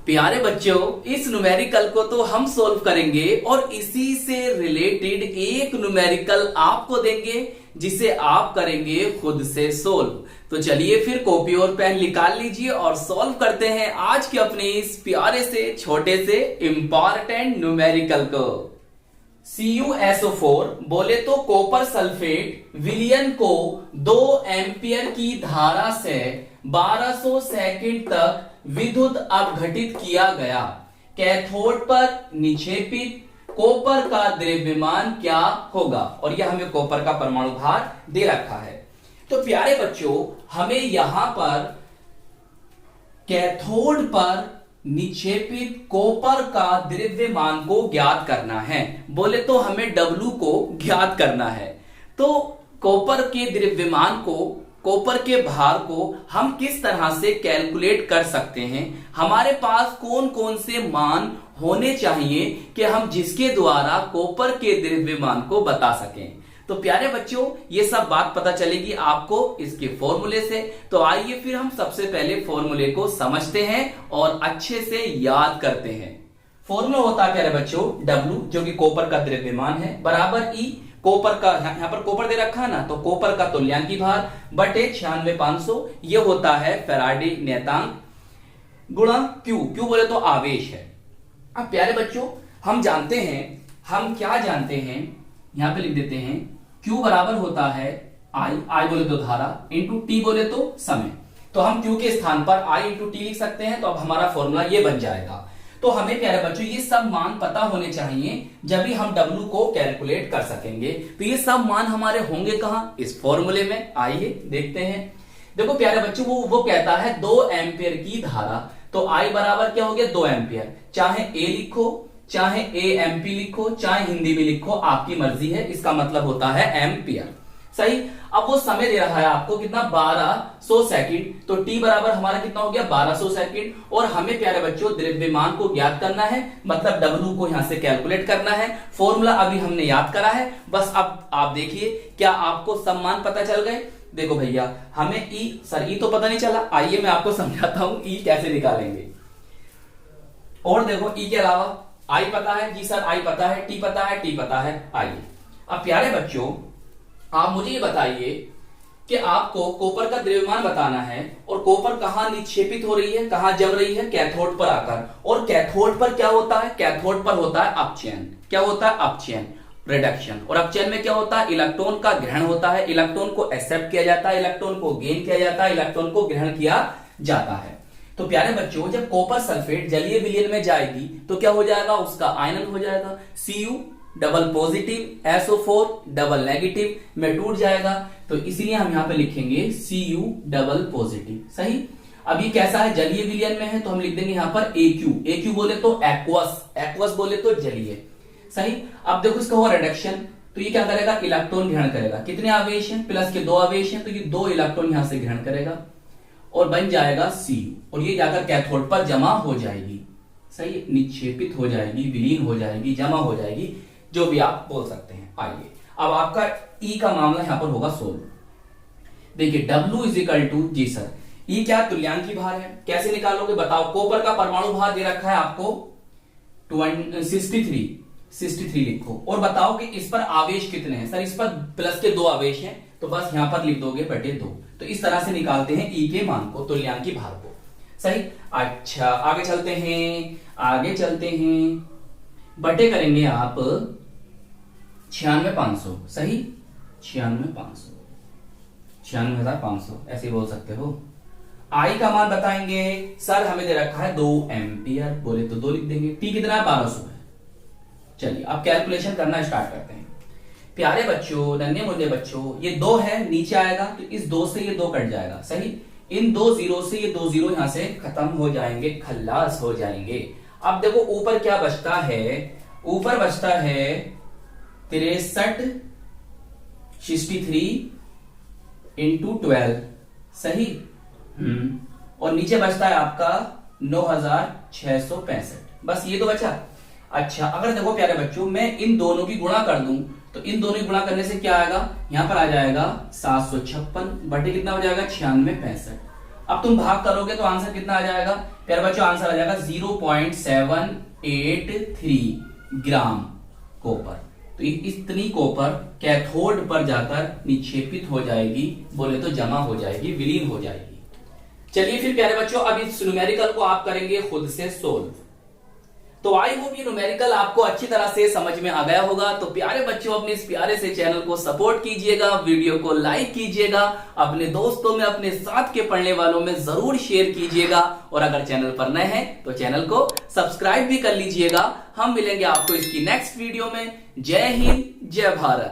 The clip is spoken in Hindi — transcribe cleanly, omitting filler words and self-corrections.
प्यारे बच्चों, इस न्यूमेरिकल को तो हम सोल्व करेंगे और इसी से रिलेटेड एक न्यूमेरिकल आपको देंगे जिसे आप करेंगे खुद से सोल्व। तो चलिए फिर कॉपी और पेन निकाल लीजिए और सॉल्व करते हैं आज के अपने इस प्यारे से छोटे से इंपॉर्टेंट न्यूमेरिकल को। CuSO4 बोले तो कॉपर सल्फेट विलयन को 2 एम्पियर की धारा से 1200 सेकंड तक विद्युत अपघटित किया गया। कैथोड पर निक्षेपित कॉपर का द्रव्यमान क्या होगा? और यह हमें कॉपर का परमाणु भार दे रखा है। तो प्यारे बच्चों, हमें यहां पर कैथोड पर निक्षेपित कॉपर का द्रव्यमान को ज्ञात करना है। बोले तो हमें W को ज्ञात करना है। तो कॉपर के द्रव्यमान को, कॉपर के भार को हम किस तरह से कैलकुलेट कर सकते हैं? हमारे पास कौन कौन से मान होने चाहिए कि हम जिसके द्वारा कॉपर के द्रव्यमान को बता सकें? तो प्यारे बच्चों, ये सब बात पता चलेगी आपको इसके फॉर्मूले से। तो आइए फिर हम सबसे पहले फॉर्मूले को समझते हैं और अच्छे से याद करते हैं। फॉर्मूला होता है प्यारे बच्चों W, जो कि कॉपर का द्रव्यमान है, बराबर E कॉपर का, यहां पर कॉपर दे रखा है ना, तो कॉपर का तुल्यांकी भार बटे 96500, ये होता है फैराडे नियतांक, गुणा Q बोले तो आवेश है। अब प्यारे बच्चों, हम जानते हैं, हम क्या जानते हैं, यहां पे लिख देते हैं Q बराबर होता है I बोले तो धारा, इंटू T बोले तो समय। तो हम Q के स्थान पर I इंटू T लिख सकते हैं। तो अब हमारा फॉर्मूला ये बन जाएगा। तो हमें प्यारे बच्चों ये सब मान पता होने चाहिए जब भी हम W को कैलकुलेट कर सकेंगे। तो ये सब मान हमारे होंगे कहां? इस फॉर्मूले में। आइए देखते हैं। देखो प्यारे बच्चों, वो कहता है 2 एम्पियर की धारा, तो I बराबर क्या हो गया? 2 एम्पियर। चाहे A लिखो, चाहे AMP लिखो, चाहे हिंदी में लिखो, आपकी मर्जी है। इसका मतलब होता है एम्पियर। सही। अब वो समय दे रहा है आपको कितना? 1200 सेकंड। तो T बराबर हमारा कितना हो गया? 1200 सेकंड। और हमें प्यारे बच्चों द्रव्यमान को ज्ञात करना है, मतलब W को यहां से कैलकुलेट करना है। फॉर्मूला अभी हमने याद करा है। बस अब आप देखिए, क्या आपको सब मान पता चल गए? देखो भैया, हमें E तो पता नहीं चला। आइए मैं आपको समझाता हूं E कैसे निकालेंगे। और देखो E के अलावा I पता है जी सर, I पता है, T पता है, T पता है। आइए अब प्यारे बच्चों, आप मुझे ये बताइए कि आपको कॉपर का द्रव्यमान बताना है और कॉपर कहां निक्षेपित हो रही है, कहां जम रही है? कैथोड पर आकर। और कैथोड पर क्या होता है? कैथोड पर होता है अपचयन। क्या होता है? अपचयन, रिडक्शन। और अपचयन में क्या होता है? इलेक्ट्रॉन का ग्रहण होता है। इलेक्ट्रॉन को एक्सेप्ट किया जाता है, इलेक्ट्रॉन को गेन किया जाता है, इलेक्ट्रॉन को ग्रहण किया जाता है। तो प्यारे बच्चों, जब कॉपर सल्फेट जलीय विलयन में जाएगी तो क्या हो जाएगा? उसका आयनन हो जाएगा। Cu double positive, SO4 double negative में टूट जाएगा। तो इसलिए हम यहां पे लिखेंगे Cu डबल पॉजिटिव। सही। अब ये कैसा है? जलीय विलयन में है, तो हम लिख देंगे यहां पर AQ बोले तो एक्वस, एक्वस बोले तो जलीय। सही। अब देखो इसका हुआ रिडक्शन, तो ये क्या करेगा? इलेक्ट्रॉन ग्रहण करेगा। कितने आवेश हैं? प्लस के 2 आवेश हैं, तो ये 2 इलेक्ट्रॉन यहां से ग्रहण करेगा और बन जाएगा Cu। और ये जाकर कैथोड पर जमा हो जाएगी। सही। निक्षेपित हो जाएगी, विलीन हो जाएगी, जमा हो जाएगी, जो भी आप बोल सकते हैं। आइए अब आपका E का मामला यहां पर होगा सोल्व। देखिए W इज इक्वल टू, जी सर, E क्या? तुल्यांकी भार है। कैसे निकालोगे बताओ? कॉपर का परमाणु भार दे रखा है आपको 63 लिखो और बताओ कि इस पर आवेश कितने हैं? सर इस पर प्लस के 2 आवेश हैं, तो बस यहां पर लिख दोगे बटे 2। तो इस तरह से निकालते हैं E के मान को, तुल्यांकी भार को। सही। अच्छा आगे चलते हैं, बटे करेंगे आप 96,500। सही। 96,500 ऐसे बोल सकते हो। I का मान बताएंगे। सर हमें दे रखा है 2 एम्पियर, बोले तो 2 लिख देंगे। T कितना है? 1200 है। चलिए अब कैलकुलेशन करना स्टार्ट करते हैं। प्यारे बच्चों, नन्हे मुन्ने बच्चों, ये 2 है, नीचे आएगा तो इस 2 से ये 2 कट जाएगा। सही। इन 2 जीरो से ये 2 जीरो यहां से खत्म हो जाएंगे, खल्लास हो जाएंगे। अब देखो ऊपर क्या बचता है? ऊपर बचता है 63 इंटू 12। सही। और नीचे बचता है आपका 9665। बस ये तो बचा। अच्छा अगर देखो प्यारे बच्चों, मैं इन दोनों की गुणा कर दूं तो इन दोनों की गुणा करने से क्या आएगा? यहां पर आ जाएगा 756 बटे कितना हो जाएगा? 9665। अब तुम भाग करोगे तो आंसर कितना आ जाएगा? प्यारे बच्चों आंसर आ जाएगा 0.783 ग्राम कॉपर। तो इतनी कॉपर कैथोड पर जाकर निक्षेपित हो जाएगी, बोले तो जमा हो जाएगी, विलीन हो जाएगी। चलिए फिर प्यारे बच्चों अब इस न्यूमेरिकल को आप करेंगे खुद से सोल्व। तो आई होप ये न्यूमेरिकल आपको अच्छी तरह से समझ में आ गया होगा। तो प्यारे बच्चों अपने इस प्यारे से चैनल को सपोर्ट कीजिएगा, वीडियो को लाइक कीजिएगा, अपने दोस्तों में, अपने साथ के पढ़ने वालों में जरूर शेयर कीजिएगा, और अगर चैनल पर नए हैं तो चैनल को सब्सक्राइब भी कर लीजिएगा। हम मिलेंगे आपको इसकी नेक्स्ट वीडियो में। जय हिंद, जय भारत।